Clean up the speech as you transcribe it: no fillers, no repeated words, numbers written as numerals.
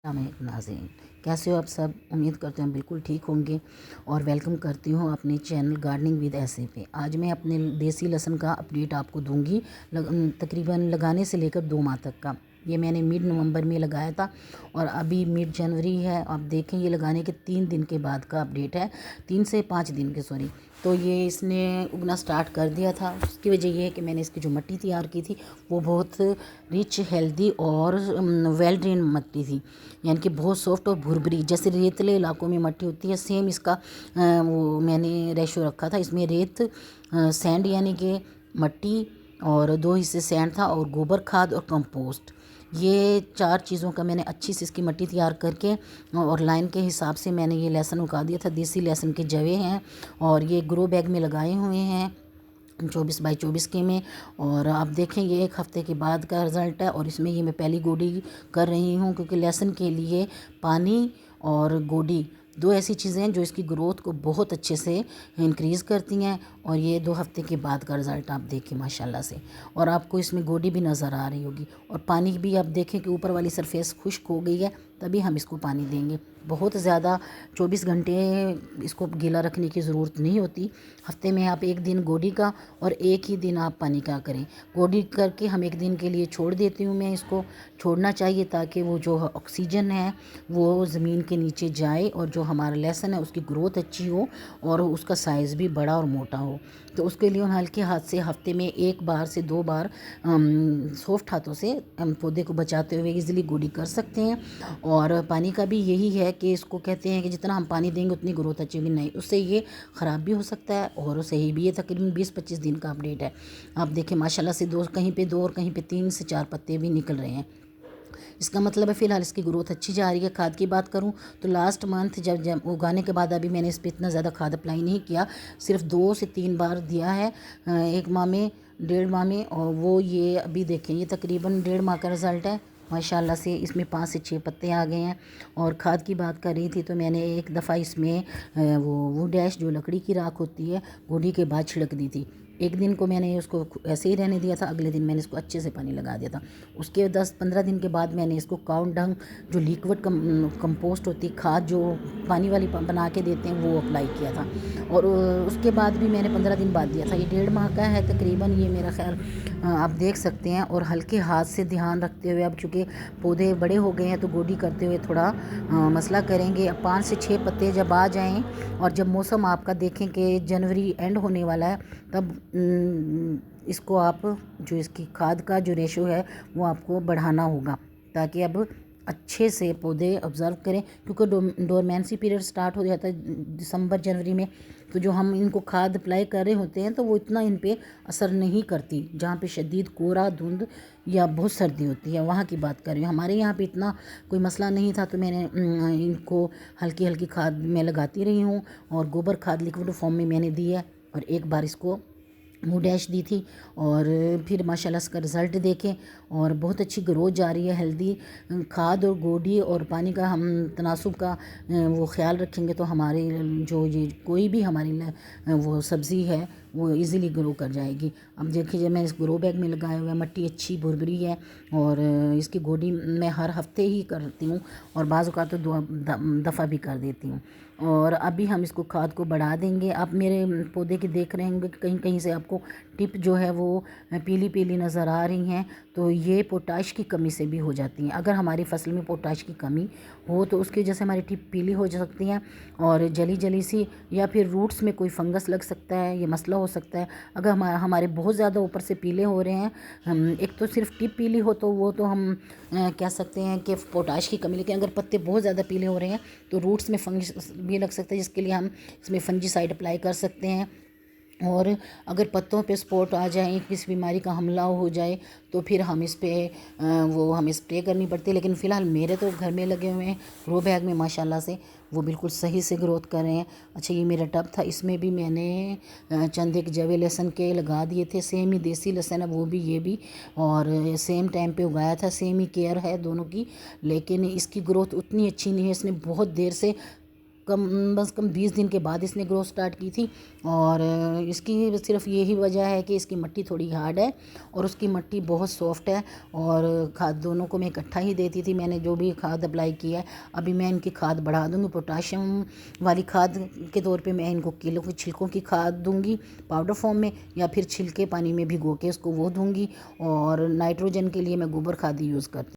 नाज़रीन, कैसे हो आप सब। उम्मीद करते हैं बिल्कुल ठीक होंगे और वेलकम करती हूँ अपने चैनल गार्डनिंग विद ऐसे पे। आज मैं अपने देसी लहसुन का अपडेट आपको दूंगी। तकरीबन लगाने से लेकर 2 माह तक का। ये मैंने मिड नवंबर में लगाया था और अभी मिड जनवरी है। आप देखें, ये लगाने के 3 दिन के बाद का अपडेट है, 3 से 5 दिन के सॉरी। तो ये इसने उगना स्टार्ट कर दिया था। उसकी वजह ये है कि मैंने इसकी जो मिट्टी तैयार की थी वो बहुत रिच, हेल्दी और वेल ड्रेन मिट्टी थी, यानी कि बहुत सॉफ्ट और भुरभुरी, जैसे रेतले इलाकों में मिट्टी होती है सेम इसका वो मैंने रेशो रखा था। इसमें रेत, सैंड यानी कि मिट्टी और 2 हिस्से सैंड था और गोबर खाद और कंपोस्ट, ये 4 चीज़ों का मैंने अच्छी से इसकी मिट्टी तैयार करके और लाइन के हिसाब से मैंने ये लहसुन उगा दिया था। देसी लहसुन के जवे हैं और ये ग्रो बैग में लगाए हुए हैं 24 बाई 24 के में। और आप देखें, ये 1 हफ़्ते के बाद का रिज़ल्ट है और इसमें ये मैं पहली गोडी कर रही हूँ, क्योंकि लहसुन के लिए पानी और गोडी 2 ऐसी चीज़ें हैं जो इसकी ग्रोथ को बहुत अच्छे से इंक्रीज़ करती हैं। और ये 2 हफ़्ते के बाद का रिज़ल्ट आप देखें माशाल्लाह से। और आपको इसमें गोडी भी नज़र आ रही होगी और पानी भी आप देखें कि ऊपर वाली सरफेस खुश्क हो गई है, तभी हम इसको पानी देंगे। बहुत ज़्यादा 24 घंटे इसको गीला रखने की ज़रूरत नहीं होती। हफ्ते में आप 1 दिन गोडी का और 1 ही दिन आप पानी का करें। गोडी करके हम 1 दिन के लिए छोड़ देती हूँ। मैं इसको छोड़ना चाहिए ताकि वो जो ऑक्सीजन है वो ज़मीन के नीचे जाए और जो हमारा लहसुन है उसकी ग्रोथ अच्छी हो और उसका साइज़ भी बड़ा और मोटा हो। तो उसके लिए हम हल्के हाथ से हफ्ते में 1 बार से 2 बार सॉफ्ट हाथों से पौधे को बचाते हुए इजीली गोडी कर सकते हैं। और पानी का भी यही है कि इसको कहते हैं कि जितना हम पानी देंगे उतनी ग्रोथ अच्छी होगी, नहीं उससे ये ख़राब भी हो सकता है और सही भी। ये तकरीबन 20-25 दिन का अपडेट है। आप देखें माशाल्लाह से 2 कहीं पे 2 और कहीं पे 3 से 4 पत्ते भी निकल रहे हैं। इसका मतलब है फ़िलहाल इसकी ग्रोथ अच्छी जा रही है। खाद की बात करूं तो लास्ट मंथ जब उगाने के बाद अभी मैंने इस पर इतना ज़्यादा खाद अप्लाई नहीं किया, सिर्फ 2 से 3 बार दिया है 1 माह में, 1.5 माह में। और वो ये अभी देखें, ये तकरीबन 1.5 माह का रिज़ल्ट है माशाल्लाह से। इसमें 5 से 6 पत्ते आ गए हैं। और खाद की बात कर रही थी तो मैंने एक दफ़ा इसमें वो डैश जो लकड़ी की राख होती है गोडी के बाद छिड़क दी थी। 1 दिन को मैंने उसको ऐसे ही रहने दिया था, अगले दिन मैंने इसको अच्छे से पानी लगा दिया था। उसके 10-15 दिन के बाद मैंने इसको काउ डंग जो लिक्विड कंपोस्ट होती है खाद जो पानी वाली बना के देते हैं वो अप्लाई किया था। और उसके बाद भी मैंने 15 दिन बाद दिया था। ये 1.5 माह का है तकरीबन, ये मेरा ख्याल आप देख सकते हैं। और हल्के हाथ से ध्यान रखते हुए, अब चूँकि पौधे बड़े हो गए हैं तो गोडी करते हुए थोड़ा मसला करेंगे। अब 5 से 6 पत्ते जब आ जाएं और जब मौसम आपका देखें कि जनवरी एंड होने वाला है, तब इसको आप जो इसकी खाद का जो रेशो है वो आपको बढ़ाना होगा, ताकि अब अच्छे से पौधे ऑब्ज़र्व करें। क्योंकि डोरमेंसी पीरियड स्टार्ट हो जाता है दिसंबर जनवरी में, तो जो हम इनको खाद अप्लाई कर रहे होते हैं तो वो इतना इन पे असर नहीं करती। जहाँ पे शदीद कोहरा, धुंध या बहुत सर्दी होती है वहाँ की बात कर रही हूँ। हमारे यहाँ पे इतना कोई मसला नहीं था, तो मैंने इनको हल्की हल्की खाद में लगाती रही हूँ और गोबर खाद लिक्विड फॉर्म में मैंने दी है। और 1 बार इसको मुँह डैश दी थी और फिर माशाल्लाह इसका रिज़ल्ट देखें और बहुत अच्छी ग्रोथ जा रही है। हेल्दी खाद और गोडी और पानी का हम तनासुब का वो ख्याल रखेंगे तो हमारे जो ये कोई भी हमारी वो सब्ज़ी है वो इजीली ग्रो कर जाएगी। अब देखिए, मैं इस ग्रो बैग में लगाया हुआ है, मिट्टी अच्छी भुरभुरी है और इसकी गोडी मैं हर हफ्ते ही करती हूँ और बाज़ औक़ात तो 2 दफ़ा भी कर देती हूँ। और अभी हम इसको खाद को बढ़ा देंगे। आप मेरे पौधे की देख रहे होंगे कहीं कहीं से आपको टिप जो है वो पीली पीली नज़र आ रही हैं, तो ये पोटाश की कमी से भी हो जाती हैं। अगर हमारी फसल में पोटाश की कमी हो तो उसकी वजह से हमारी टिप पीली हो जा सकती हैं और जली जली सी, या फिर रूट्स में कोई फंगस लग सकता है, ये मसला हो सकता है। अगर हमारे बहुत ज़्यादा ऊपर से पीले हो रहे हैं, एक तो सिर्फ टिप पीली हो तो वो तो हम कह सकते हैं कि पोटाश की कमी, लेकिन अगर पत्ते बहुत ज़्यादा पीले हो रहे हैं तो रूट्स में फंगस भी लग सकता है, जिसके लिए हम इसमें फंजीसाइड अप्लाई कर सकते हैं। और अगर पत्तों पे स्पॉट आ जाए, किसी बीमारी का हमला हो जाए, तो फिर हम इस पे वो हमें स्प्रे करनी पड़ती है। लेकिन फ़िलहाल मेरे तो घर में लगे हुए हैं ग्रो बैग में माशाल्लाह से, वो बिल्कुल सही से ग्रोथ कर रहे हैं। अच्छा, ये मेरा टब था, इसमें भी मैंने चंद एक जवे लहसुन के लगा दिए थे, सेम ही देसी लहसुन है वो भी ये भी, और सेम टाइम पे उगाया था, सेम ही केयर है दोनों की। लेकिन इसकी ग्रोथ उतनी अच्छी नहीं है, इसने बहुत देर से बस कम 20 दिन के बाद इसने ग्रोथ स्टार्ट की थी। और इसकी सिर्फ यही वजह है कि इसकी मिट्टी थोड़ी हार्ड है और उसकी मिट्टी बहुत सॉफ्ट है। और खाद दोनों को मैं इकट्ठा ही देती थी। मैंने जो भी खाद अप्लाई किया है, अभी मैं इनकी खाद बढ़ा दूँगी। पोटाशियम वाली खाद के तौर पे मैं इनको केलों के छिलकों की खाद दूँगी पाउडर फॉर्म में, या फिर छिलके पानी में भिगो के उसको वो दूँगी। और नाइट्रोजन के लिए मैं गोबर खाद यूज़ करती हूँ।